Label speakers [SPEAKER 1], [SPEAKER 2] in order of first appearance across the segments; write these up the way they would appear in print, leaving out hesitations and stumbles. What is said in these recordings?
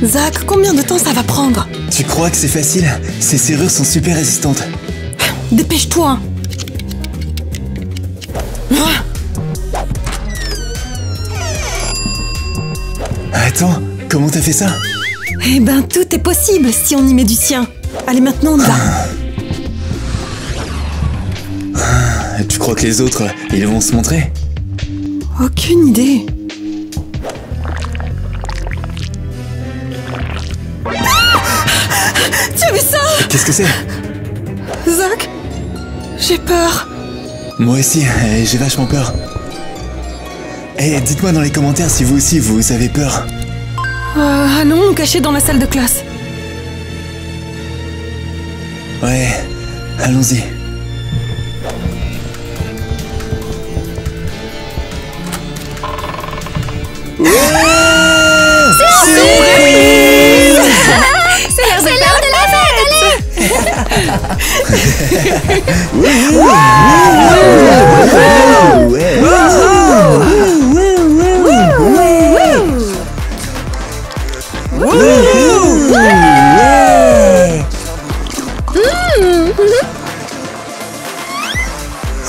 [SPEAKER 1] Zach, combien de temps ça va prendre?
[SPEAKER 2] Tu crois que c'est facile? Ces serrures sont super résistantes.
[SPEAKER 1] Dépêche-toi.
[SPEAKER 2] Attends, comment t'as fait ça?
[SPEAKER 1] Eh ben, tout est possible si on y met du sien. Allez, maintenant on y va.
[SPEAKER 2] Tu crois que les autres, ils vont se montrer?
[SPEAKER 1] Aucune idée. Tu as vu ça?
[SPEAKER 2] Qu'est-ce que c'est?
[SPEAKER 1] Zach, j'ai peur.
[SPEAKER 2] Moi aussi, j'ai vachement peur. Eh, dites-moi dans les commentaires si vous aussi vous avez peur.
[SPEAKER 1] Allons nous cacher dans la salle de classe.
[SPEAKER 2] Ouais, allons-y.
[SPEAKER 3] C'est l'heure de la fête, allez!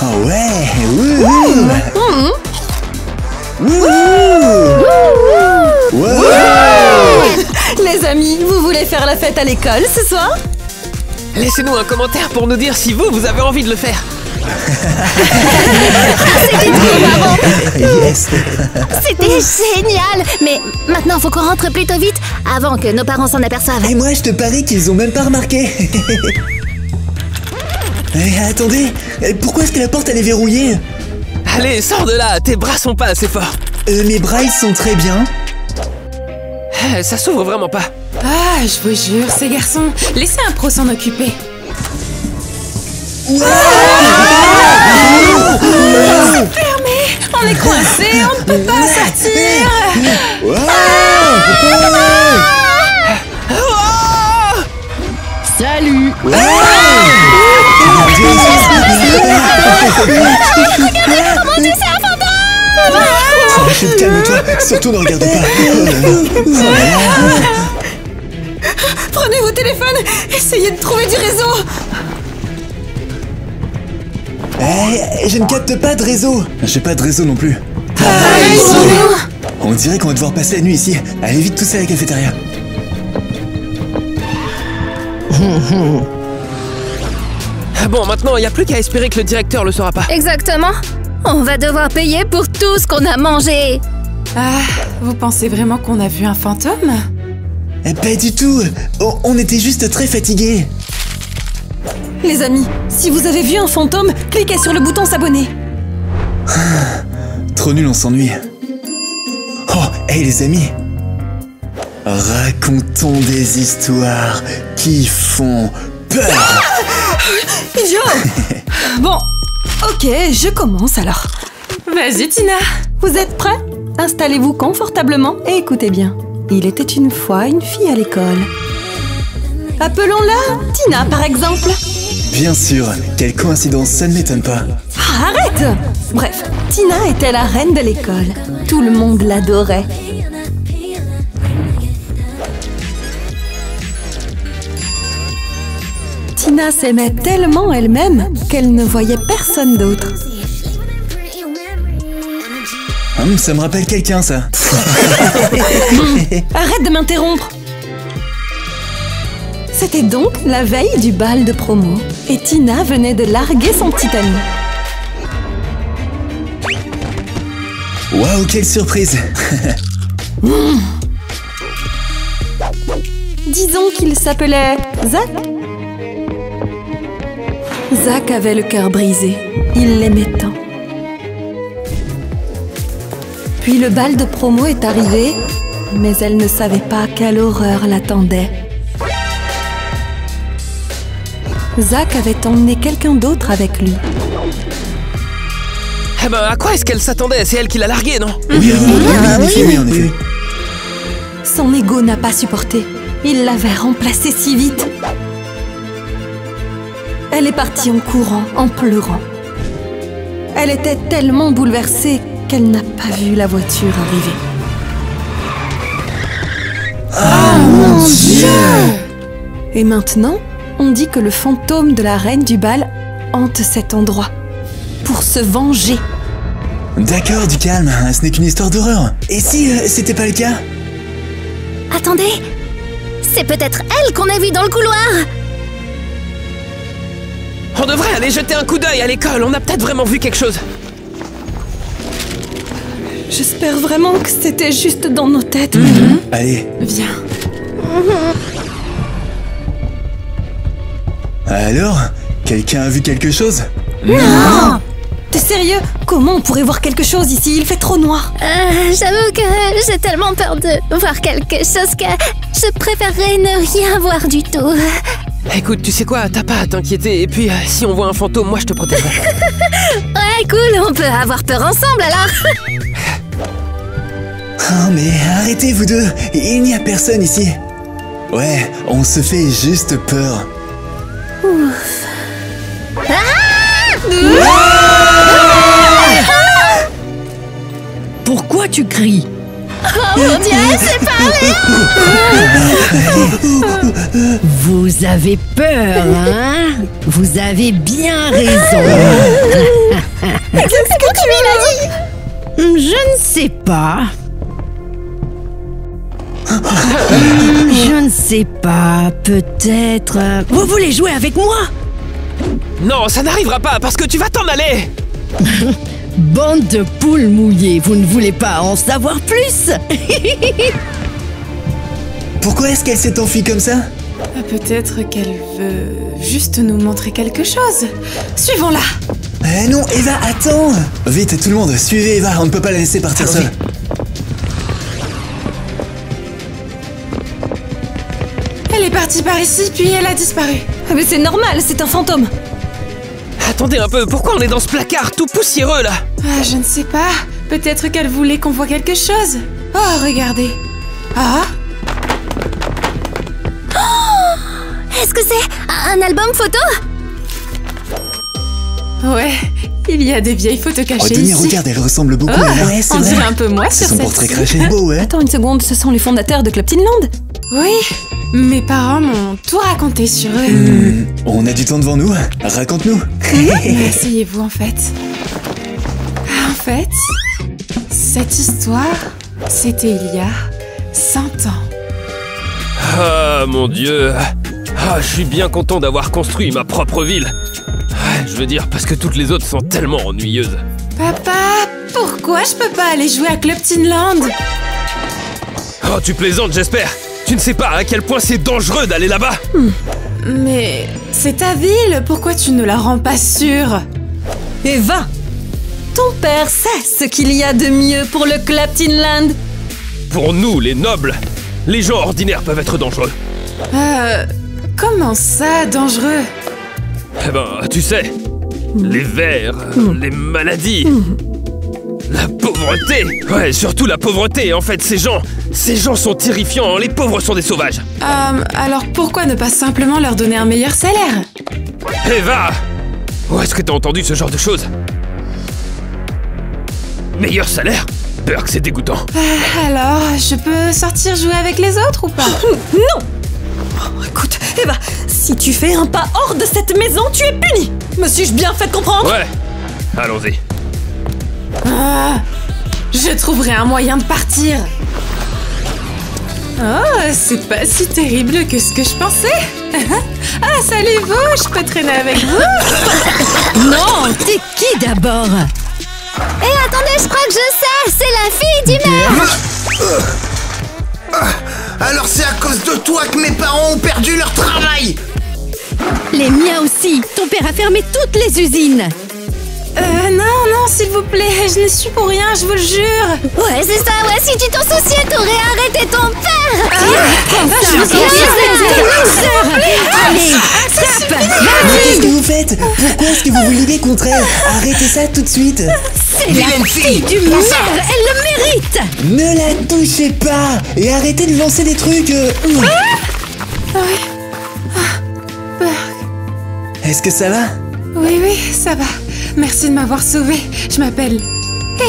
[SPEAKER 2] Oh ouais!
[SPEAKER 1] Les amis, vous voulez faire la fête à l'école ce soir?
[SPEAKER 4] Laissez-nous un commentaire pour nous dire si vous avez envie de le faire.
[SPEAKER 2] Yes!
[SPEAKER 3] C'était génial! Mais maintenant, faut qu'on rentre plutôt vite avant que nos parents s'en aperçoivent.
[SPEAKER 2] Et moi, je te parie qu'ils ont même pas remarqué. Attendez, pourquoi est-ce que la porte elle est verrouillée?
[SPEAKER 4] Allez, sors de là, tes bras sont pas assez forts.
[SPEAKER 2] Mes bras ils sont très bien.
[SPEAKER 4] Ça s'ouvre vraiment pas.
[SPEAKER 1] Ah, je vous jure, ces garçons, laissez un pro s'en occuper. C'est fermé, on est coincé, on ne peut pas sortir.
[SPEAKER 5] Salut!
[SPEAKER 3] Mon Dieu, c'est un fantôme!
[SPEAKER 2] Chut, calme-toi, surtout ne regarde pas.
[SPEAKER 1] Prenez vos téléphones, essayez de trouver du réseau.
[SPEAKER 2] Je ne capte pas de réseau. J'ai pas de réseau non plus. On dirait qu'on va devoir passer la nuit ici. Allez vite tous à la cafétéria.
[SPEAKER 4] Bon, maintenant, il n'y a plus qu'à espérer que le directeur le saura pas.
[SPEAKER 3] Exactement. On va devoir payer pour tout ce qu'on a mangé.
[SPEAKER 1] Ah, vous pensez vraiment qu'on a vu un fantôme?
[SPEAKER 2] Pas du tout. On était juste très fatigués.
[SPEAKER 1] Les amis, si vous avez vu un fantôme, cliquez sur le bouton s'abonner.
[SPEAKER 2] Trop nul, on s'ennuie. Oh, hey les amis. Racontons des histoires qui font peur.
[SPEAKER 1] Idiot. Bon, ok, je commence alors. Vas-y Tina. Vous êtes prêts? Installez-vous confortablement et écoutez bien. Il était une fois une fille à l'école. Appelons-la Tina par exemple.
[SPEAKER 2] Bien sûr, quelle coïncidence, ça ne m'étonne pas.
[SPEAKER 1] Ah, arrête! Bref, Tina était la reine de l'école. Tout le monde l'adorait. Tina s'aimait tellement elle-même qu'elle ne voyait personne d'autre.
[SPEAKER 2] Ça me rappelle quelqu'un, ça.
[SPEAKER 1] Arrête de m'interrompre! C'était donc la veille du bal de promo et Tina venait de larguer son petit ami.
[SPEAKER 2] Waouh, quelle surprise.
[SPEAKER 1] Disons qu'il s'appelait Zach. Zach avait le cœur brisé. Il l'aimait tant. Puis le bal de promo est arrivé, mais elle ne savait pas quelle horreur l'attendait. Zach avait emmené quelqu'un d'autre avec lui.
[SPEAKER 4] Eh ben, à quoi est-ce qu'elle s'attendait? C'est elle qui l'a largué, non?
[SPEAKER 2] Oui, en effet.
[SPEAKER 1] Son ego n'a pas supporté. Il l'avait remplacée si vite. Elle est partie en courant, en pleurant. Elle était tellement bouleversée qu'elle n'a pas vu la voiture arriver. Et maintenant, on dit que le fantôme de la reine du bal hante cet endroit pour se venger.
[SPEAKER 2] D'accord, du calme, ce n'est qu'une histoire d'horreur. Et si c'était pas le cas?
[SPEAKER 3] Attendez, c'est peut-être elle qu'on a vue dans le couloir.
[SPEAKER 4] On devrait aller jeter un coup d'œil à l'école, on a peut-être vraiment vu quelque chose.
[SPEAKER 1] J'espère vraiment que c'était juste dans nos têtes.
[SPEAKER 2] Allez.
[SPEAKER 1] Viens.
[SPEAKER 2] Alors, quelqu'un a vu quelque chose?
[SPEAKER 3] Non.
[SPEAKER 1] T'es sérieux? Comment on pourrait voir quelque chose ici? Il fait trop noir.
[SPEAKER 3] J'avoue que j'ai tellement peur de voir quelque chose que je préférerais ne rien voir du tout.
[SPEAKER 4] Écoute, tu sais quoi, t'as pas à t'inquiéter, et puis si on voit un fantôme, moi je te protégerai.
[SPEAKER 3] Ouais, cool, on peut avoir peur ensemble alors.
[SPEAKER 2] Oh mais arrêtez vous deux, il n'y a personne ici. Ouais, on se fait juste peur.
[SPEAKER 5] Pourquoi tu cries?
[SPEAKER 3] Oh mon Dieu, c'est parlé.
[SPEAKER 5] Vous avez peur, hein? Vous avez bien raison.
[SPEAKER 3] Qu'est-ce que tu m'as dit?
[SPEAKER 5] Je ne sais pas. Je ne sais pas, peut-être... Vous voulez jouer avec moi?
[SPEAKER 4] Non, ça n'arrivera pas, parce que tu vas t'en aller.
[SPEAKER 5] Bande de poules mouillées, vous ne voulez pas en savoir plus?
[SPEAKER 2] Pourquoi est-ce qu'elle s'est enfuie comme ça?
[SPEAKER 1] Peut-être qu'elle veut juste nous montrer quelque chose. Suivons-la.
[SPEAKER 2] Non, Eva, attends! Vite, tout le monde, suivez Eva, on ne peut pas la laisser partir seule.
[SPEAKER 1] Elle est partie par ici, puis elle a disparu. Mais c'est normal, c'est un fantôme.
[SPEAKER 4] Attendez un peu, pourquoi on est dans ce placard tout poussiéreux là?
[SPEAKER 1] Je ne sais pas. Peut-être qu'elle voulait qu'on voit quelque chose. Oh, regardez. Ah!
[SPEAKER 3] Est-ce que c'est un album photo?
[SPEAKER 1] Ouais, il y a des vieilles photos cachées
[SPEAKER 2] Oh, Denis,
[SPEAKER 1] ici.
[SPEAKER 2] regarde, elle ressemble beaucoup à Eva. Ouais, c'est
[SPEAKER 1] On
[SPEAKER 2] vrai.
[SPEAKER 1] dirait un peu moi
[SPEAKER 2] C'est
[SPEAKER 1] sur
[SPEAKER 2] son
[SPEAKER 1] celle-ci.
[SPEAKER 2] portrait craché beau, ouais.
[SPEAKER 1] Attends une seconde, ce sont les fondateurs de Club Teen Land? Oui, mes parents m'ont tout raconté sur eux.
[SPEAKER 2] On a du temps devant nous, raconte-nous.
[SPEAKER 1] Mais asseyez-vous en fait. En fait, cette histoire, c'était il y a 100 ans.
[SPEAKER 4] Ah mon Dieu. Ah, je suis bien content d'avoir construit ma propre ville. Ouais, je veux dire, parce que toutes les autres sont tellement ennuyeuses.
[SPEAKER 1] Papa, pourquoi je peux pas aller jouer à Club Teen Land?
[SPEAKER 4] Oh, tu plaisantes, j'espère. Tu ne sais pas à quel point c'est dangereux d'aller là-bas.
[SPEAKER 1] Mais c'est ta ville, pourquoi tu ne la rends pas sûre? Eva, ton père sait ce qu'il y a de mieux pour le Club Teen Land.
[SPEAKER 4] Pour nous, les nobles, les gens ordinaires peuvent être dangereux.
[SPEAKER 1] Comment ça, dangereux?
[SPEAKER 4] Eh ben, tu sais, les vers, les maladies, la pauvreté. Ouais, surtout la pauvreté. En fait, ces gens sont terrifiants. Les pauvres sont des sauvages.
[SPEAKER 1] Alors pourquoi ne pas simplement leur donner un meilleur salaire?
[SPEAKER 4] Eva! Où est-ce que t'as entendu ce genre de choses? Meilleur salaire? Burk, c'est dégoûtant.
[SPEAKER 1] Alors, je peux sortir jouer avec les autres ou pas? Non! Oh, écoute, Eva, si tu fais un pas hors de cette maison, tu es puni! Me suis-je bien fait comprendre?
[SPEAKER 4] Ouais, allons-y.
[SPEAKER 1] Je trouverai un moyen de partir. Oh, c'est pas si terrible que ce que je pensais. Ah, salut vous, je peux traîner avec vous?
[SPEAKER 5] Non, t'es qui d'abord?
[SPEAKER 3] Et attendez, je crois que je sais, c'est la fille du maire.
[SPEAKER 6] Alors c'est à cause de toi que mes parents ont perdu leur travail.
[SPEAKER 5] Les miens aussi. Ton père a fermé toutes les usines.
[SPEAKER 1] Non, s'il vous plaît, je n'y suis pour rien, je vous le jure.
[SPEAKER 3] Ouais, c'est ça, ouais, si tu t'en souciais, t'aurais arrêté ton père.
[SPEAKER 5] Allez, tape.
[SPEAKER 2] Qu'est-ce que vous faites? Pourquoi est-ce que vous vous liguez contre elle? Arrêtez ça tout de suite.
[SPEAKER 5] C'est la fille du maire. Elle le mérite.
[SPEAKER 2] Ne la touchez pas. Et arrêtez de lancer des trucs. Est-ce que ça va?
[SPEAKER 1] Oui, ça va. Merci de m'avoir sauvée. Je m'appelle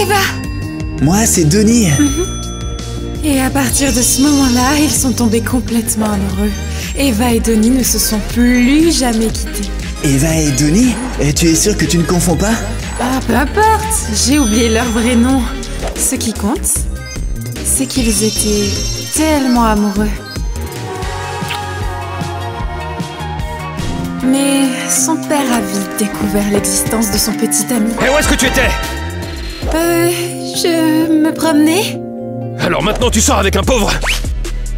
[SPEAKER 1] Eva.
[SPEAKER 2] Moi, c'est Denis.
[SPEAKER 1] Et à partir de ce moment-là, ils sont tombés complètement amoureux. Eva et Donnie ne se sont plus jamais quittés.
[SPEAKER 2] Eva et Donnie? Et tu es sûr que tu ne confonds pas?
[SPEAKER 1] Ah, peu importe, j'ai oublié leur vrai nom. Ce qui compte, c'est qu'ils étaient tellement amoureux. Mais son père a vite découvert l'existence de son petit ami.
[SPEAKER 4] Et où est-ce que tu étais?
[SPEAKER 1] Je me promenais.
[SPEAKER 4] Alors maintenant tu sors avec un pauvre.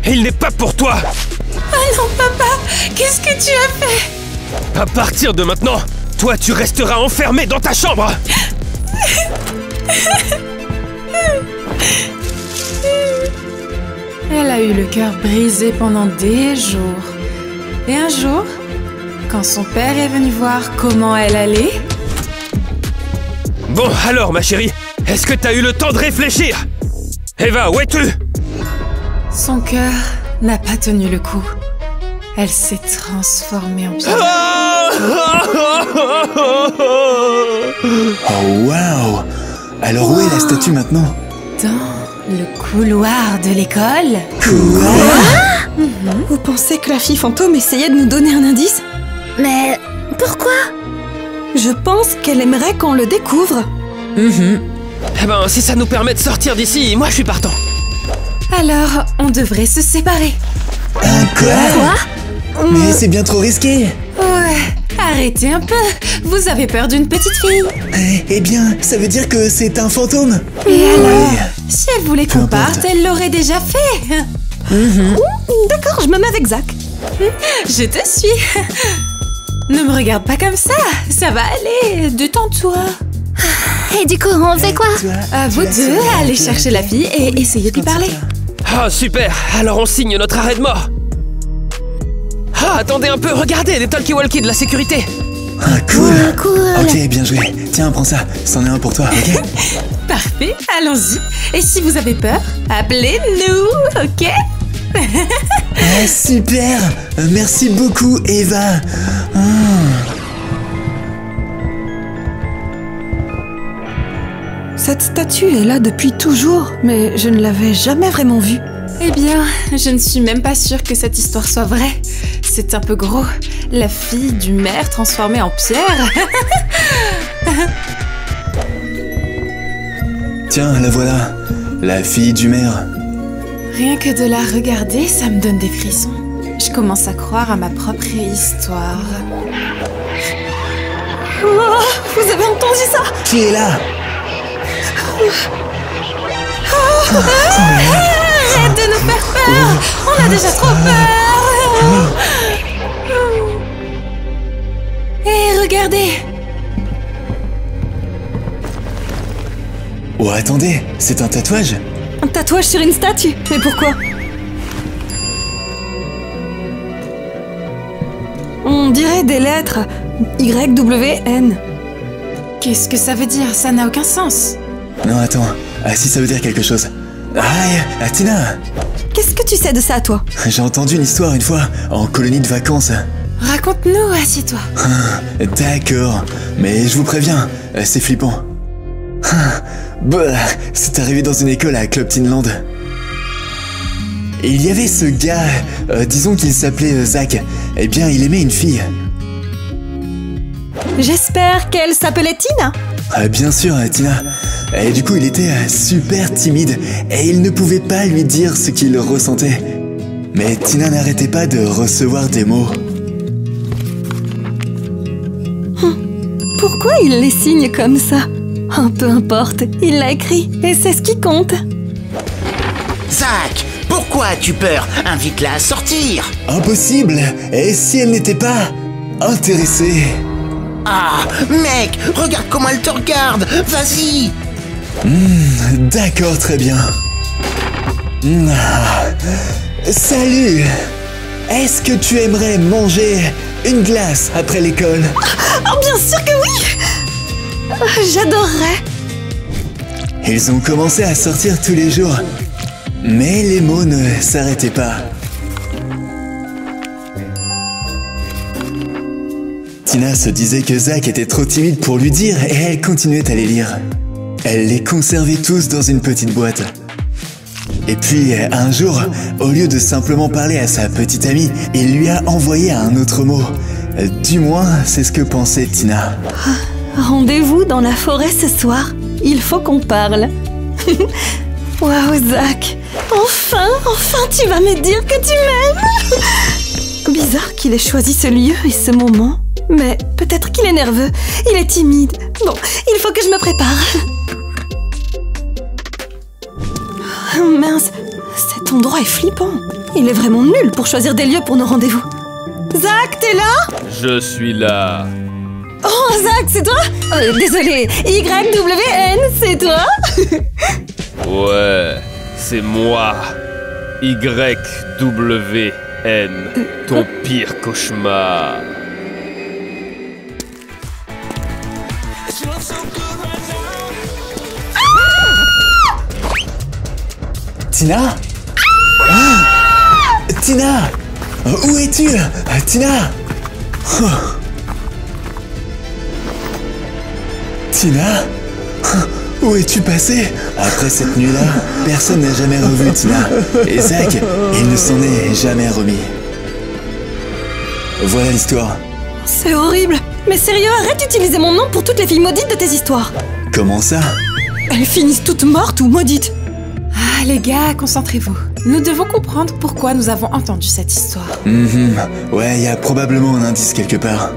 [SPEAKER 4] Et il n'est pas pour toi.
[SPEAKER 1] Ah non, papa, qu'est-ce que tu as fait?
[SPEAKER 4] À partir de maintenant, toi tu resteras enfermé dans ta chambre.
[SPEAKER 1] Elle a eu le cœur brisé pendant des jours. Et un jour, quand son père est venu voir comment elle allait...
[SPEAKER 4] Bon, alors ma chérie, est-ce que t'as eu le temps de réfléchir? Eva, où es-tu?
[SPEAKER 1] Son cœur n'a pas tenu le coup. Elle s'est transformée en pierre.
[SPEAKER 2] Oh waouh! Alors où est la statue maintenant?
[SPEAKER 1] Dans le couloir de l'école.
[SPEAKER 2] Quoi?
[SPEAKER 1] Vous pensez que la fille fantôme essayait de nous donner un indice?
[SPEAKER 3] Mais pourquoi?
[SPEAKER 1] Je pense qu'elle aimerait qu'on le découvre.
[SPEAKER 4] Eh ben, si ça nous permet de sortir d'ici, moi je suis partant.
[SPEAKER 1] Alors, on devrait se séparer.
[SPEAKER 2] Quoi? Mais c'est bien trop risqué.
[SPEAKER 1] Ouais, arrêtez un peu. Vous avez peur d'une petite fille.
[SPEAKER 2] Eh bien, ça veut dire que c'est un fantôme.
[SPEAKER 1] Et alors,
[SPEAKER 2] Oui.
[SPEAKER 1] si elle voulait
[SPEAKER 2] Peu
[SPEAKER 1] qu'on
[SPEAKER 2] importe.
[SPEAKER 1] parte, elle l'aurait déjà fait. D'accord, je me mets avec Zach. Je te suis. Ne me regarde pas comme ça. Ça va aller. Détends-toi.
[SPEAKER 3] Et du coup, on fait quoi?
[SPEAKER 2] Toi,
[SPEAKER 1] Vous
[SPEAKER 2] tu vas
[SPEAKER 1] deux,
[SPEAKER 2] sauver
[SPEAKER 1] allez
[SPEAKER 2] la
[SPEAKER 1] chercher la fille et essayez de lui parler.
[SPEAKER 4] Ah, super. Alors on signe notre arrêt de mort. Ah, attendez un peu, regardez, des talkie-walkie de la sécurité.
[SPEAKER 2] Ah, cool.
[SPEAKER 3] Cool.
[SPEAKER 2] Ok, bien joué. Tiens, prends ça. C'en est un pour toi, ok?
[SPEAKER 1] Parfait, allons-y. Et si vous avez peur, appelez-nous, ok?
[SPEAKER 2] Ah, super. Merci beaucoup, Eva. Ah.
[SPEAKER 1] Cette statue est là depuis toujours, mais je ne l'avais jamais vraiment vue. Eh bien, je ne suis même pas sûre que cette histoire soit vraie. C'est un peu gros. La fille du maire transformée en pierre.
[SPEAKER 2] Tiens, la voilà. La fille du maire.
[SPEAKER 1] Rien que de la regarder, ça me donne des frissons. Je commence à croire à ma propre histoire. Oh, vous avez entendu ça?
[SPEAKER 2] Qui est là?
[SPEAKER 1] Arrête de nous faire peur! On a déjà trop peur! Et regardez!
[SPEAKER 2] Oh, attendez, c'est un tatouage?
[SPEAKER 1] Un tatouage sur une statue? Mais pourquoi? On dirait des lettres. YWN. Qu'est-ce que ça veut dire? Ça n'a aucun sens.
[SPEAKER 2] Non, attends. Ah, si ça veut dire quelque chose. Ah, Tina!
[SPEAKER 1] Qu'est-ce que tu sais de ça, toi?
[SPEAKER 2] J'ai entendu une histoire une fois, en colonie de vacances.
[SPEAKER 1] Raconte-nous, assieds-toi.
[SPEAKER 2] D'accord, mais je vous préviens, c'est flippant. C'est arrivé dans une école à Cloptinland. Et il y avait ce gars, disons qu'il s'appelait Zach. Eh bien, il aimait une fille.
[SPEAKER 1] J'espère qu'elle s'appelait Tina.
[SPEAKER 2] Bien sûr, Tina. Et du coup, il était super timide et il ne pouvait pas lui dire ce qu'il ressentait. Mais Tina n'arrêtait pas de recevoir des mots.
[SPEAKER 1] Pourquoi il les signe comme ça? Peu importe, il l'a écrit et c'est ce qui compte.
[SPEAKER 6] Zach, pourquoi as-tu peur? Invite-la à sortir.
[SPEAKER 2] Impossible! Et si elle n'était pas intéressée?
[SPEAKER 6] Ah, mec, regarde comment elle te regarde. Vas-y.
[SPEAKER 2] D'accord, très bien. Salut! Est-ce que tu aimerais manger une glace après l'école?
[SPEAKER 1] Oh, bien sûr que oui! J'adorerais.
[SPEAKER 2] Ils ont commencé à sortir tous les jours. Mais les mots ne s'arrêtaient pas. Tina se disait que Zach était trop timide pour lui dire et elle continuait à les lire. Elle les conservait tous dans une petite boîte. Et puis, un jour, au lieu de simplement parler à sa petite amie, il lui a envoyé un autre mot. Du moins, c'est ce que pensait Tina.
[SPEAKER 1] Rendez-vous dans la forêt ce soir. Il faut qu'on parle. Waouh, Zach. Enfin tu vas me dire que tu m'aimes. Bizarre qu'il ait choisi ce lieu et ce moment. Mais peut-être qu'il est nerveux. Il est timide. Bon, il faut que je me prépare. Oh, mince, cet endroit est flippant. Il est vraiment nul pour choisir des lieux pour nos rendez-vous. Zach, t'es là?
[SPEAKER 4] Je suis là.
[SPEAKER 1] Oh, Zach, c'est toi? Désolé, YWN, c'est toi?
[SPEAKER 4] Ouais, c'est moi. YWN, ton pire cauchemar.
[SPEAKER 2] Tina? Tina? Où es-tu? Tina? Tina? Où es-tu passé? Après cette nuit-là, personne n'a jamais revu Tina. Et Zach, il ne s'en est jamais remis. Voilà l'histoire.
[SPEAKER 1] C'est horrible. Mais sérieux, arrête d'utiliser mon nom pour toutes les filles maudites de tes histoires.
[SPEAKER 2] Comment ça?
[SPEAKER 1] Elles finissent toutes mortes ou maudites.
[SPEAKER 7] Ah, les gars, concentrez-vous. Nous devons comprendre pourquoi nous avons entendu cette histoire.
[SPEAKER 2] Ouais, il y a probablement un indice quelque part.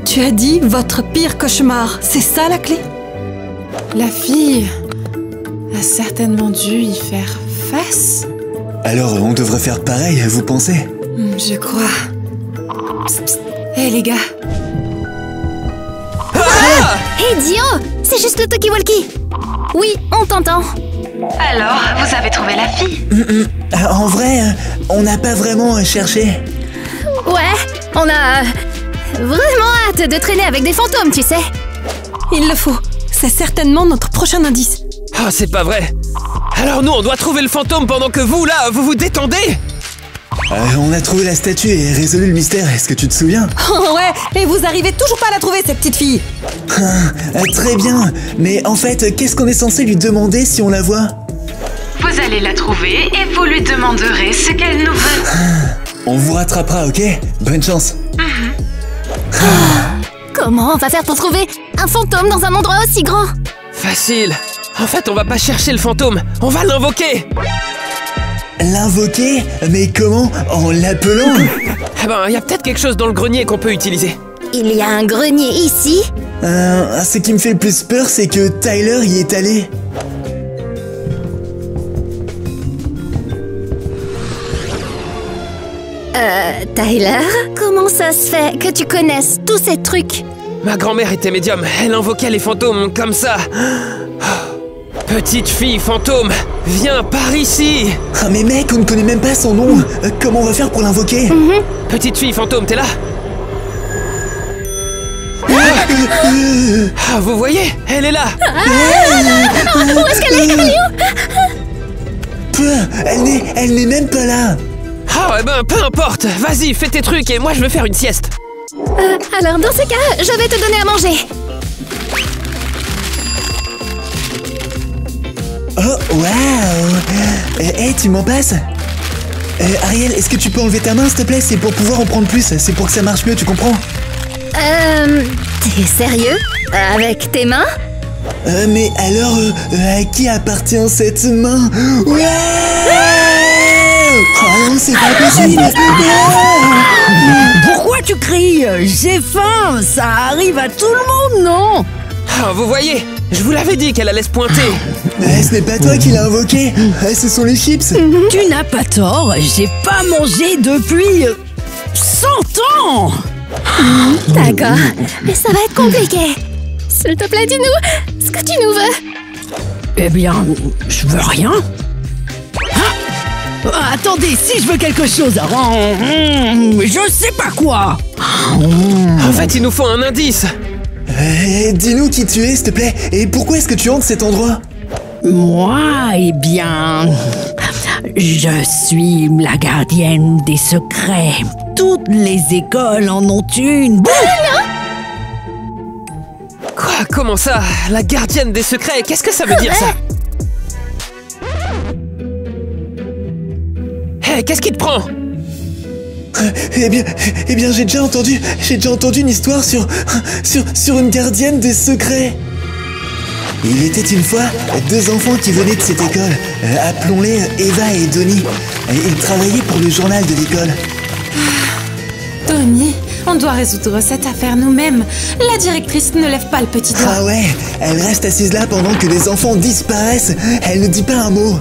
[SPEAKER 1] Tu as dit votre pire cauchemar. C'est ça la clé?
[SPEAKER 7] La fille a certainement dû y faire face.
[SPEAKER 2] Alors, on devrait faire pareil, vous pensez?
[SPEAKER 7] Je crois. Psst, psst. Hé, les gars.
[SPEAKER 3] Hé, Dio! C'est juste le talkie-walkie. Oui, on t'entend.
[SPEAKER 8] Alors, vous avez trouvé la fille?
[SPEAKER 2] En vrai, on n'a pas vraiment cherché.
[SPEAKER 3] Ouais, on a vraiment hâte de traîner avec des fantômes, tu sais.
[SPEAKER 1] Il le faut. C'est certainement notre prochain indice.
[SPEAKER 4] Ah, c'est pas vrai. Alors nous, on doit trouver le fantôme pendant que vous, là, vous vous détendez?
[SPEAKER 2] On a trouvé la statue et résolu le mystère, est-ce que tu te souviens?
[SPEAKER 1] Oh ouais, et vous arrivez toujours pas à la trouver, cette petite fille.
[SPEAKER 2] Très bien, mais en fait, qu'est-ce qu'on est censé lui demander si on la voit?
[SPEAKER 8] Vous allez la trouver et vous lui demanderez ce qu'elle nous veut.
[SPEAKER 2] On vous rattrapera, ok? Bonne chance.
[SPEAKER 3] Comment on va faire pour trouver un fantôme dans un endroit aussi grand?
[SPEAKER 4] Facile. En fait, on va pas chercher le fantôme, on va l'invoquer.
[SPEAKER 2] L'invoquer? Mais comment? En l'appelant?
[SPEAKER 4] Eh ben, y a peut-être quelque chose dans le grenier qu'on peut utiliser.
[SPEAKER 3] Il y a un grenier ici?
[SPEAKER 2] Ce qui me fait le plus peur, c'est que Tyler y est allé.
[SPEAKER 3] Tyler? Comment ça se fait que tu connaisses tous ces trucs?
[SPEAKER 4] Ma grand-mère était médium, elle invoquait les fantômes comme ça. Petite fille fantôme, viens par ici.
[SPEAKER 2] Ah mais mec, on ne connaît même pas son nom. Comment on va faire pour l'invoquer?
[SPEAKER 4] Petite fille fantôme, t'es là? Ah, vous voyez? Elle est là.
[SPEAKER 3] Où est-ce qu'elle est? Elle est où?
[SPEAKER 2] Elle n'est même pas là.
[SPEAKER 4] Ah, eh ben, peu importe. Vas-y, fais tes trucs et moi je vais faire une sieste.
[SPEAKER 3] Alors dans ce cas, je vais te donner à manger.
[SPEAKER 2] Oh, waouh! Hey, tu m'en passes? Ariel, est-ce que tu peux enlever ta main, s'il te plaît? C'est pour pouvoir en prendre plus, c'est pour que ça marche mieux, tu comprends?
[SPEAKER 3] T'es sérieux? Avec tes mains?
[SPEAKER 2] Mais alors, à qui appartient cette main? Ouais! Oh non, c'est pas possible!
[SPEAKER 5] Pourquoi tu cries? J'ai faim. Ça arrive à tout le monde, non?
[SPEAKER 4] Ah, vous voyez? Je vous l'avais dit qu'elle allait se pointer.
[SPEAKER 2] Ce n'est pas toi qui l'as invoqué, ce sont les chips.
[SPEAKER 5] Tu n'as pas tort. J'ai pas mangé depuis 100 ans.
[SPEAKER 3] D'accord, mais ça va être compliqué. S'il te plaît, dis-nous ce que tu nous veux.
[SPEAKER 5] Eh bien, je veux rien. Attendez, si je veux quelque chose, je sais pas quoi.
[SPEAKER 4] En fait, il nous faut un indice.
[SPEAKER 2] Dis-nous qui tu es, s'il te plaît, et pourquoi est-ce que tu hantes cet endroit?
[SPEAKER 5] Moi, eh bien, je suis la gardienne des secrets. Toutes les écoles en ont une.
[SPEAKER 4] Quoi? Comment ça? La gardienne des secrets? Qu'est-ce que ça veut dire, ça? Hé, qu'est-ce qui te prend?
[SPEAKER 2] Eh bien, j'ai déjà entendu une histoire sur une gardienne des secrets. Il était une fois 2 enfants qui venaient de cette école. Appelons-les Eva et Donnie. Ils travaillaient pour le journal de l'école.
[SPEAKER 7] Donnie, on doit résoudre cette affaire nous-mêmes. La directrice ne lève pas le petit doigt.
[SPEAKER 2] Ah ouais, elle reste assise là pendant que les enfants disparaissent. Elle ne dit pas un mot.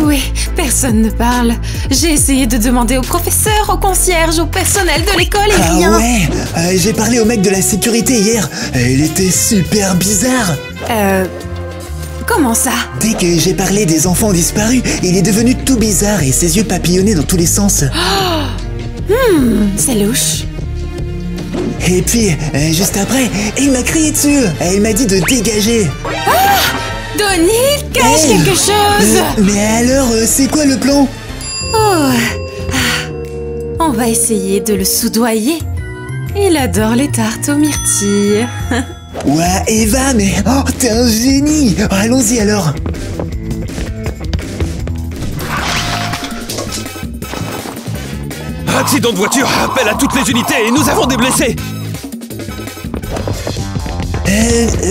[SPEAKER 7] Oui, personne ne parle. J'ai essayé de demander au professeur, au concierge, au personnel de l'école et rien.
[SPEAKER 2] Ah ouais, j'ai parlé au mec de la sécurité hier. Il était super bizarre.
[SPEAKER 7] Comment ça?
[SPEAKER 2] Dès que j'ai parlé des enfants disparus, il est devenu tout bizarre et ses yeux papillonnaient dans tous les sens.
[SPEAKER 7] C'est louche.
[SPEAKER 2] Et puis, juste après, il m'a crié dessus. Il m'a dit de dégager.
[SPEAKER 7] Donnie, cache quelque chose.
[SPEAKER 2] Mais alors, c'est quoi le plan?
[SPEAKER 7] On va essayer de le soudoyer. Il adore les tartes aux myrtilles.
[SPEAKER 2] Ouais, Eva, mais t'es un génie. Allons-y alors.
[SPEAKER 4] Accident de voiture, appel à toutes les unités et nous avons des blessés.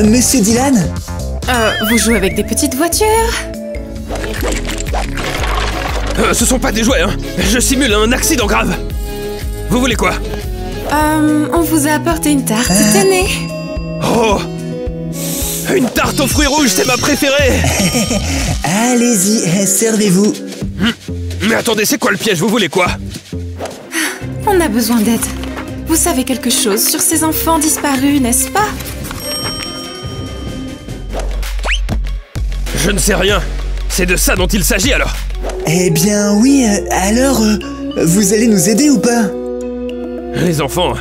[SPEAKER 2] Monsieur Dylan?
[SPEAKER 7] Vous jouez avec des petites voitures?
[SPEAKER 4] Ce sont pas des jouets, hein. Je simule un accident grave. Vous voulez quoi?
[SPEAKER 7] On vous a apporté une tarte, tenez.
[SPEAKER 4] Oh! Une tarte aux fruits rouges, c'est ma préférée.
[SPEAKER 2] Allez-y, servez-vous.
[SPEAKER 4] Mais attendez, c'est quoi le piège? Vous voulez quoi?
[SPEAKER 7] On a besoin d'aide. Vous savez quelque chose sur ces enfants disparus, n'est-ce pas?
[SPEAKER 4] Je ne sais rien. C'est de ça dont il s'agit alors.
[SPEAKER 2] Eh bien oui, alors, vous allez nous aider ou pas?
[SPEAKER 4] Les enfants,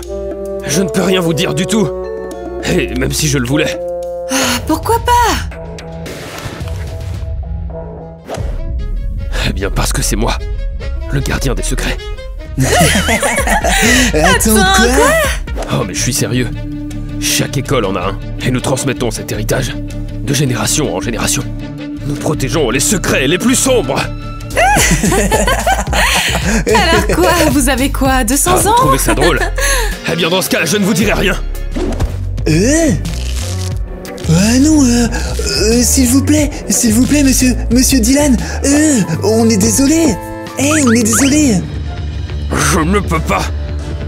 [SPEAKER 4] je ne peux rien vous dire du tout. Et même si je le voulais.
[SPEAKER 7] Pourquoi pas?
[SPEAKER 4] Eh bien parce que c'est moi, le gardien des secrets.
[SPEAKER 2] Attends, quoi?
[SPEAKER 4] Oh mais je suis sérieux. Chaque école en a un, et nous transmettons cet héritage, de génération en génération. Nous protégeons les secrets les plus sombres.
[SPEAKER 7] Alors quoi? Vous avez quoi? 200 ans?
[SPEAKER 4] Vous trouvez ça drôle? Eh bien dans ce cas, je ne vous dirai rien.
[SPEAKER 2] Non, s'il vous plaît, monsieur Dylan, on est désolé. On est désolé.
[SPEAKER 4] Je ne peux pas.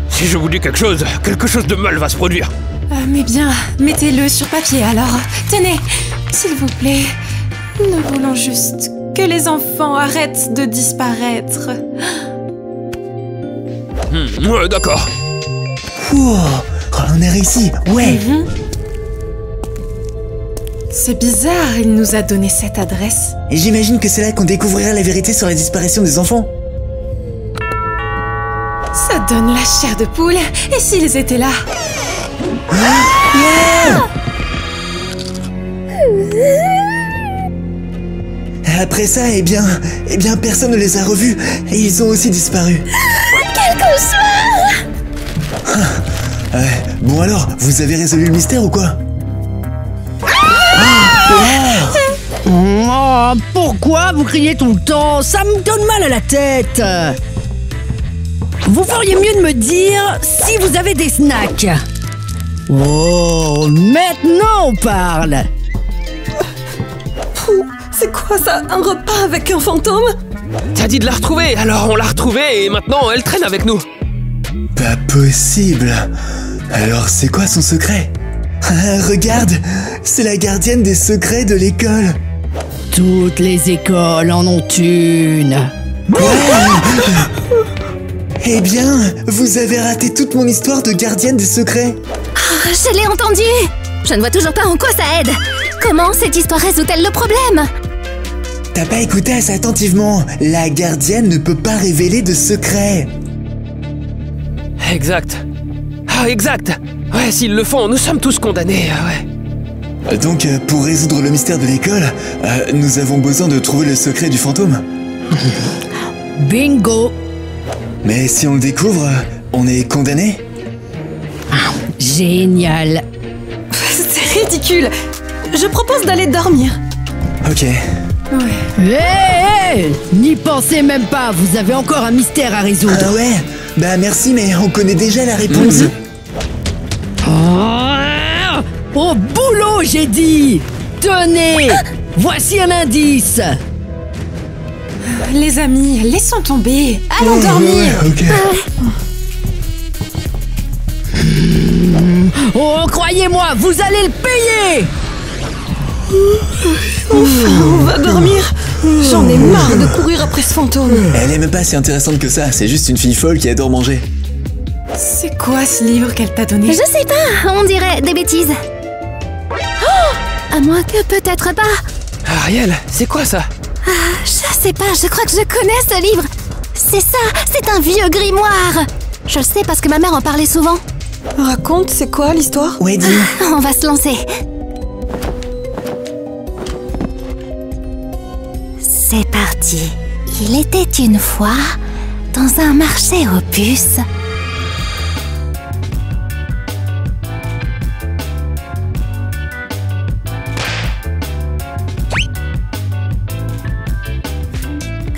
[SPEAKER 4] Si je vous dis quelque chose de mal va se produire.
[SPEAKER 7] Mais bien, mettez-le sur papier alors. Tenez, s'il vous plaît. Nous voulons juste que les enfants arrêtent de disparaître.
[SPEAKER 4] Ouais, d'accord.
[SPEAKER 2] On a réussi, ouais.
[SPEAKER 7] C'est bizarre, il nous a donné cette adresse.
[SPEAKER 2] Et j'imagine que c'est là qu'on découvrira la vérité sur la disparition des enfants.
[SPEAKER 7] Ça donne la chair de poule. Et s'ils étaient là?
[SPEAKER 2] Après ça, eh bien, personne ne les a revus. Et ils ont aussi disparu.
[SPEAKER 3] Quel cauchemar!
[SPEAKER 2] Bon alors, vous avez résolu le mystère ou quoi?
[SPEAKER 5] Oh, pourquoi vous criez tout le temps? Ça me donne mal à la tête. Vous feriez mieux de me dire si vous avez des snacks. Oh, maintenant on parle.
[SPEAKER 1] C'est quoi ça? Un repas avec un fantôme?
[SPEAKER 4] T'as dit de la retrouver, alors on l'a retrouvée et maintenant elle traîne avec nous.
[SPEAKER 2] Pas possible. Alors c'est quoi son secret? Regarde, c'est la gardienne des secrets de l'école.
[SPEAKER 5] Toutes les écoles en ont une.
[SPEAKER 2] Eh bien, vous avez raté toute mon histoire de gardienne des secrets.
[SPEAKER 3] Je l'ai entendu. Je ne vois toujours pas en quoi ça aide. Comment cette histoire résout-elle le problème?
[SPEAKER 2] T'as pas écouté assez attentivement. La gardienne ne peut pas révéler de secrets.
[SPEAKER 4] Exact. Ah, exact. Ouais, s'ils le font, nous sommes tous condamnés, ouais.
[SPEAKER 2] Donc, pour résoudre le mystère de l'école, nous avons besoin de trouver le secret du fantôme.
[SPEAKER 5] Bingo.
[SPEAKER 2] Mais si on le découvre, on est condamné?
[SPEAKER 5] Génial.
[SPEAKER 1] C'est ridicule. Je propose d'aller dormir.
[SPEAKER 2] Ok.
[SPEAKER 5] Hé, hé, n'y pensez même pas, vous avez encore un mystère à résoudre.
[SPEAKER 2] Ah ouais? Bah merci, mais on connaît déjà la réponse.
[SPEAKER 5] Au boulot, j'ai dit. Tenez, voici un indice.
[SPEAKER 7] Les amis, laissons tomber. Allons dormir.
[SPEAKER 2] Ouais, ok.
[SPEAKER 5] Oh, croyez-moi, vous allez le payer.
[SPEAKER 1] On va dormir. J'en ai marre de courir après ce fantôme.
[SPEAKER 2] Elle est même pas si intéressante que ça, c'est juste une fille folle qui adore manger.
[SPEAKER 7] C'est quoi ce livre qu'elle t'a donné?
[SPEAKER 3] Je sais pas, on dirait des bêtises. Oh, à moins que peut-être pas.
[SPEAKER 4] Ariel, c'est quoi ça?
[SPEAKER 3] Je sais pas, je crois que je connais ce livre. C'est ça, c'est un vieux grimoire. Je le sais parce que ma mère en parlait souvent.
[SPEAKER 1] Raconte, c'est quoi l'histoire?
[SPEAKER 2] Ouais, dis.
[SPEAKER 3] On va se lancer. C'est parti. Il était une fois dans un marché aux puces.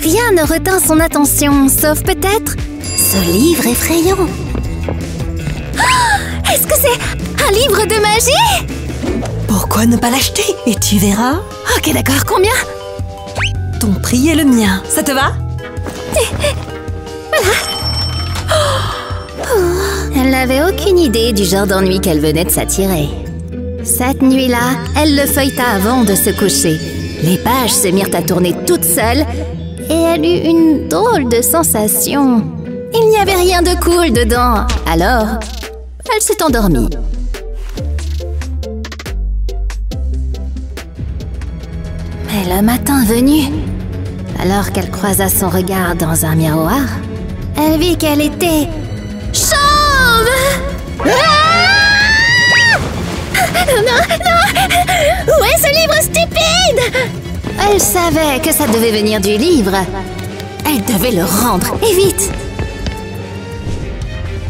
[SPEAKER 3] Rien ne retint son attention, sauf peut-être ce livre effrayant. Oh, est-ce que c'est un livre de magie?
[SPEAKER 1] Pourquoi ne pas l'acheter? Et tu verras.
[SPEAKER 3] Ok, d'accord, combien?
[SPEAKER 1] Ton prix est le mien. Ça te va?
[SPEAKER 3] Elle n'avait aucune idée du genre d'ennui qu'elle venait de s'attirer. Cette nuit-là, elle le feuilleta avant de se coucher. Les pages se mirent à tourner toutes seules et elle eut une drôle de sensation. Il n'y avait rien de cool dedans. Alors, elle s'est endormie. Mais le matin venu, alors qu'elle croisa son regard dans un miroir, elle vit qu'elle était chauve! Non, non! Où est ce livre stupide? Elle savait que ça devait venir du livre. Elle devait le rendre, et vite!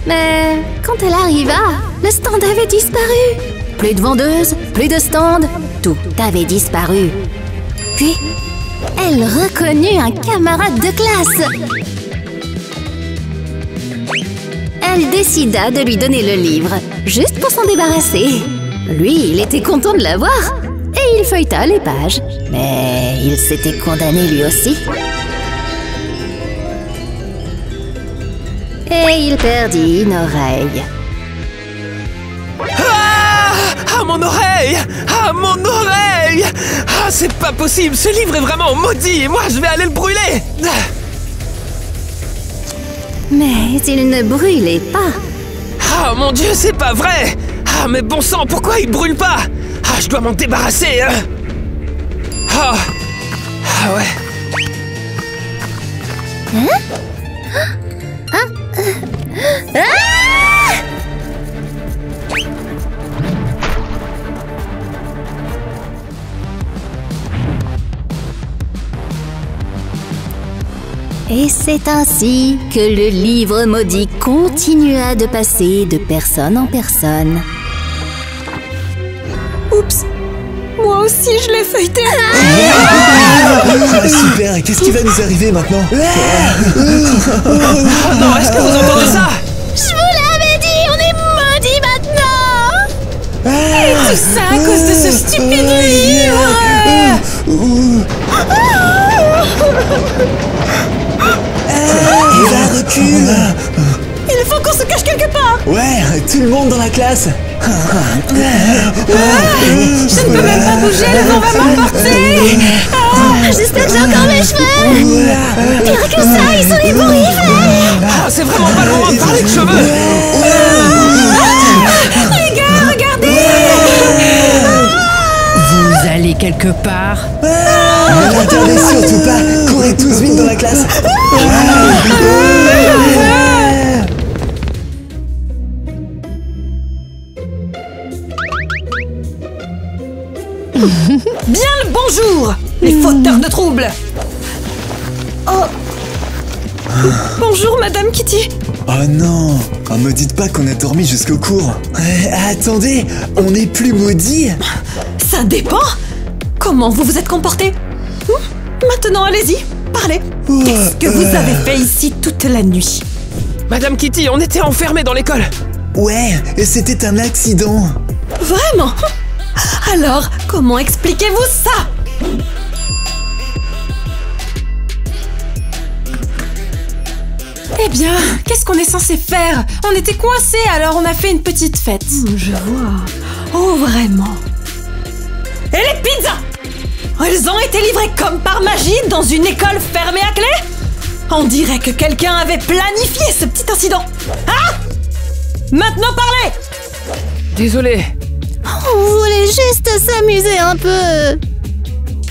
[SPEAKER 3] Mais quand elle arriva, le stand avait disparu. Plus de vendeuse, plus de stand, tout avait disparu. Puis, elle reconnut un camarade de classe. Elle décida de lui donner le livre, juste pour s'en débarrasser. Lui, il était content de l'avoir, et il feuilleta les pages. Mais il s'était condamné lui aussi. Et il perdit une oreille.
[SPEAKER 4] Ah, mon oreille! Ah, mon oreille! Ah, c'est pas possible! Ce livre est vraiment maudit et moi, je vais aller le brûler!
[SPEAKER 3] Mais il ne brûlait pas.
[SPEAKER 4] Ah, mon Dieu, c'est pas vrai! Ah, mais bon sang, pourquoi il brûle pas? Ah, je dois m'en débarrasser, hein! Ah! Ah ouais!
[SPEAKER 3] Et c'est ainsi que le livre maudit continua de passer de personne en personne.
[SPEAKER 1] Oups. Moi aussi, je l'ai feuilleté.
[SPEAKER 2] Ah, super, qu'est-ce qui va nous arriver maintenant?
[SPEAKER 4] Oh non, est-ce que vous entendez ça?
[SPEAKER 3] Je vous l'avais dit, on est maudits maintenant!
[SPEAKER 7] Et tout ça à cause de ce stupide livre.
[SPEAKER 2] Eva, recule.
[SPEAKER 1] Il faut qu'on se cache quelque part.
[SPEAKER 2] Ouais, tout le monde dans la classe.
[SPEAKER 7] Je ne peux même pas bouger, le vent va m'emporter.
[SPEAKER 3] J'espère que j'ai encore mes cheveux! Pire que ça, ils sont ébouriffés!
[SPEAKER 4] Ah, c'est vraiment pas le moment de parler de cheveux!
[SPEAKER 7] Les gars, regardez.
[SPEAKER 5] Vous allez quelque part?
[SPEAKER 2] Ne regardez surtout pas. Courez tous vite dans la classe.
[SPEAKER 1] Bien le bonjour, les fauteurs de troubles. Oh. Bonjour, Madame Kitty.
[SPEAKER 2] Oh non. Oh, me dites pas qu'on a dormi jusqu'au cours. Attendez, on n'est plus maudits.
[SPEAKER 1] Ça dépend. Comment vous vous êtes comporté? Maintenant, allez-y, parlez. Qu'est-ce que vous avez fait ici toute la nuit?
[SPEAKER 4] Madame Kitty, on était enfermés dans l'école.
[SPEAKER 2] Ouais, c'était un accident.
[SPEAKER 1] Vraiment? Alors, comment expliquez-vous ça?
[SPEAKER 7] Eh bien, qu'est-ce qu'on est censé faire? On était coincés, alors on a fait une petite fête.
[SPEAKER 1] Je vois. Oh, vraiment? Et les pizzas? Elles ont été livrées comme par magie dans une école fermée à clé? On dirait que quelqu'un avait planifié ce petit incident. Hein? Maintenant parlez!
[SPEAKER 4] Désolé.
[SPEAKER 3] On voulait juste s'amuser un peu.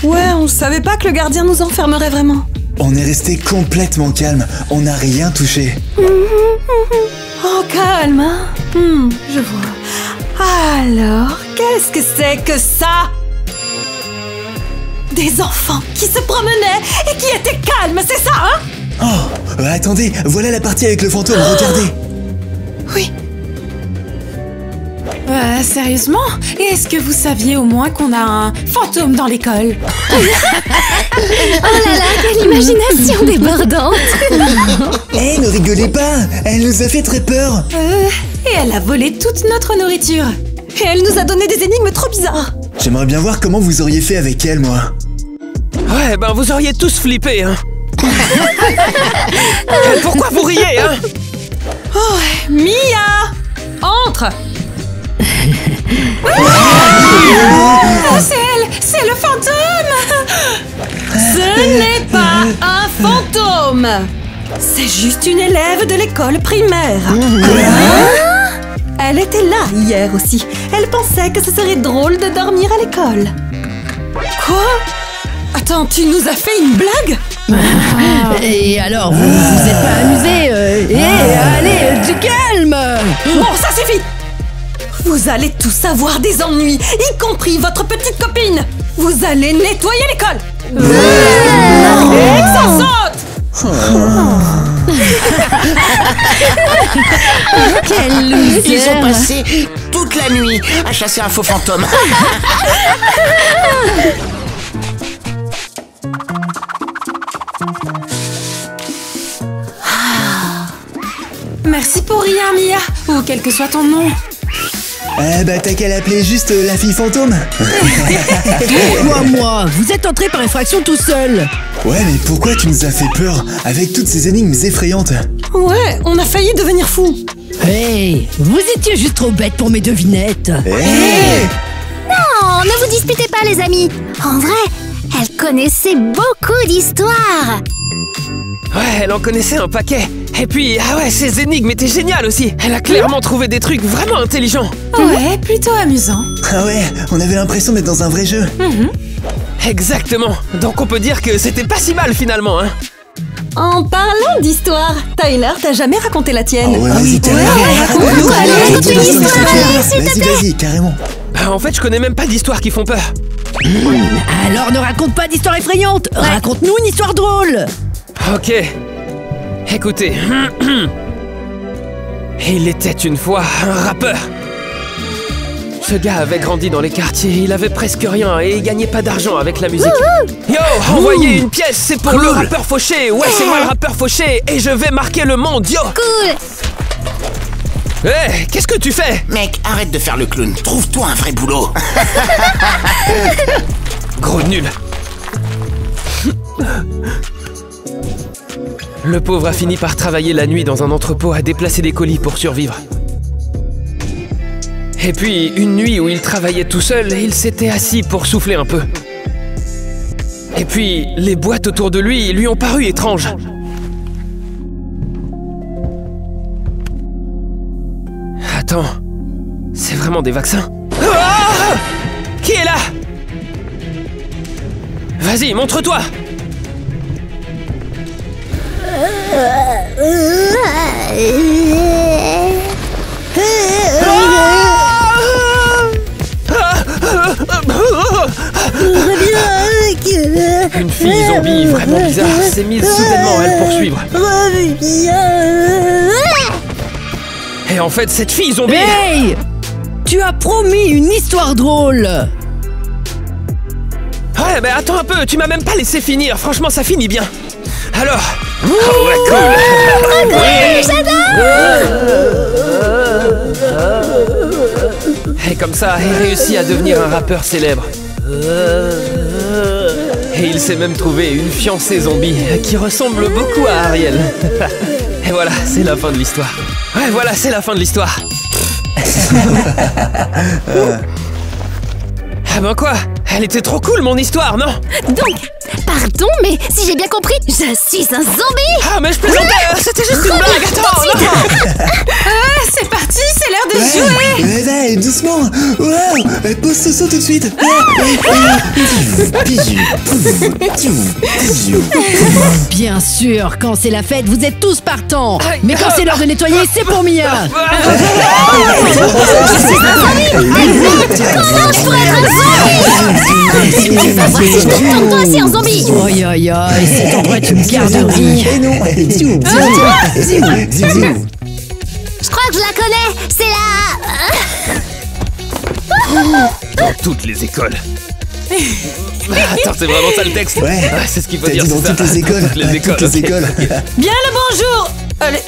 [SPEAKER 1] Ouais, on savait pas que le gardien nous enfermerait vraiment.
[SPEAKER 2] On est resté complètement calme, on n'a rien touché.
[SPEAKER 1] Oh, calme, hein? Je vois. Alors, qu'est-ce que c'est que ça? Des enfants qui se promenaient et qui étaient calmes, c'est ça, hein?
[SPEAKER 2] Oh, attendez, voilà la partie avec le fantôme, regardez.
[SPEAKER 1] Oui.
[SPEAKER 7] Sérieusement? Et est-ce que vous saviez au moins qu'on a un fantôme dans l'école?
[SPEAKER 3] Oh là là, quelle imagination débordante.
[SPEAKER 2] Eh, ne rigolez pas, elle nous a fait très peur.
[SPEAKER 7] Et elle a volé toute notre nourriture.
[SPEAKER 1] Et elle nous a donné des énigmes trop bizarres.
[SPEAKER 2] J'aimerais bien voir comment vous auriez fait avec elle, moi.
[SPEAKER 4] Ouais, ben vous auriez tous flippé, hein. Pourquoi vous riez, hein?
[SPEAKER 1] Oh, Mia! Entre!
[SPEAKER 7] C'est elle! C'est le fantôme!
[SPEAKER 1] Ce n'est pas un fantôme! C'est juste une élève de l'école primaire. Elle était là hier aussi. Elle pensait que ce serait drôle de dormir à l'école. Quoi? Attends, tu nous as fait une blague?
[SPEAKER 5] Et alors, vous vous êtes pas amusés allez, du calme.
[SPEAKER 1] Bon, ça suffit! Vous allez tous avoir des ennuis, y compris votre petite copine! Vous allez nettoyer l'école! Et que ça saute!
[SPEAKER 3] Quelle loser.
[SPEAKER 6] Ils ont passé toute la nuit à chasser un faux fantôme.
[SPEAKER 7] Merci pour rien, Mia, ou quel que soit ton nom.
[SPEAKER 2] Eh bah t'as qu'à l'appeler juste la fille fantôme.
[SPEAKER 5] Moi, vous êtes entré par effraction tout seul.
[SPEAKER 2] Ouais, mais pourquoi tu nous as fait peur avec toutes ces énigmes effrayantes?
[SPEAKER 1] Ouais, on a failli devenir fous.
[SPEAKER 5] Hey, vous étiez juste trop bêtes pour mes devinettes.
[SPEAKER 2] Hey.
[SPEAKER 3] Non, ne vous disputez pas les amis. En vrai, elle connaissait beaucoup d'histoires.
[SPEAKER 4] Ouais, elle en connaissait un paquet. Et puis, ah ouais, ces énigmes étaient géniales aussi. Elle a clairement trouvé des trucs vraiment intelligents.
[SPEAKER 7] Ouais, plutôt amusant.
[SPEAKER 2] Ah ouais, on avait l'impression d'être dans un vrai jeu.
[SPEAKER 4] Exactement. Donc on peut dire que c'était pas si mal finalement, hein.
[SPEAKER 1] En parlant d'histoire, Tyler, t'as jamais raconté la tienne?
[SPEAKER 2] Oh ouais, vas-y, t'as
[SPEAKER 1] raconte-nous, allez,
[SPEAKER 3] raconte une histoire,
[SPEAKER 2] Vas-y, carrément.
[SPEAKER 4] En fait, je connais même pas d'histoires qui font peur.
[SPEAKER 5] Alors ne raconte pas d'histoire effrayante. Raconte-nous une histoire drôle.
[SPEAKER 4] Ok. Écoutez. Il était une fois un rappeur. Ce gars avait grandi dans les quartiers, il avait presque rien et il gagnait pas d'argent avec la musique. Yo, envoyez une pièce, c'est pour le rappeur fauché. Ouais, c'est moi le rappeur fauché et je vais marquer le monde, yo.
[SPEAKER 3] Cool.
[SPEAKER 4] Hé, qu'est-ce que tu fais?
[SPEAKER 6] Mec, arrête de faire le clown. Trouve-toi un vrai boulot.
[SPEAKER 4] Gros nul. Le pauvre a fini par travailler la nuit dans un entrepôt à déplacer des colis pour survivre. Et puis, une nuit où il travaillait tout seul, il s'était assis pour souffler un peu. Et puis, les boîtes autour de lui ont paru étranges. Attends, c'est vraiment des vaccins? Ah! Qui est là? Vas-y, montre-toi! Une fille zombie vraiment bizarre s'est mise soudainement à le poursuivre. Et en fait, cette fille zombie...
[SPEAKER 5] Hey! Tu as promis une histoire drôle.
[SPEAKER 4] Ouais, Ouais, mais attends un peu, tu m'as même pas laissé finir. Franchement, ça finit bien. Alors... Oh ouais, cool. Et comme ça, il réussit à devenir un rappeur célèbre. Et il s'est même trouvé une fiancée zombie qui ressemble beaucoup à Ariel. Et voilà, c'est la fin de l'histoire. Ouais, voilà, c'est la fin de l'histoire. Ah ben quoi? Elle était trop cool, mon histoire, non?
[SPEAKER 3] Donc, pardon, mais si j'ai bien compris, je suis un zombie.
[SPEAKER 4] Ah, mais je plaisantais, c'était juste une blague, attends, non.
[SPEAKER 7] Ah, c'est parti, c'est l'heure de jouer.
[SPEAKER 2] Ouais, doucement. Wow, pose ce saut tout de suite.
[SPEAKER 5] Bien sûr, quand c'est la fête, vous êtes tous partants. Mais quand c'est l'heure de nettoyer, c'est pour Mia.
[SPEAKER 3] Comment je pourrais être un zombie? On va voir si je me retourne toi aussi en zombie.
[SPEAKER 5] Aïe aïe aïe, cet endroit est une garderie.
[SPEAKER 2] Et non.
[SPEAKER 3] Je crois que je la connais. C'est la...
[SPEAKER 4] Dans toutes les écoles. Attends, c'est vraiment ça le texte?
[SPEAKER 2] Ouais,
[SPEAKER 4] c'est ce qu'il faut
[SPEAKER 2] t'as
[SPEAKER 4] dire,
[SPEAKER 2] dit dans
[SPEAKER 4] c'est ça.
[SPEAKER 2] toutes les écoles.
[SPEAKER 4] Toutes les écoles.
[SPEAKER 1] Bien le bonjour. Allez.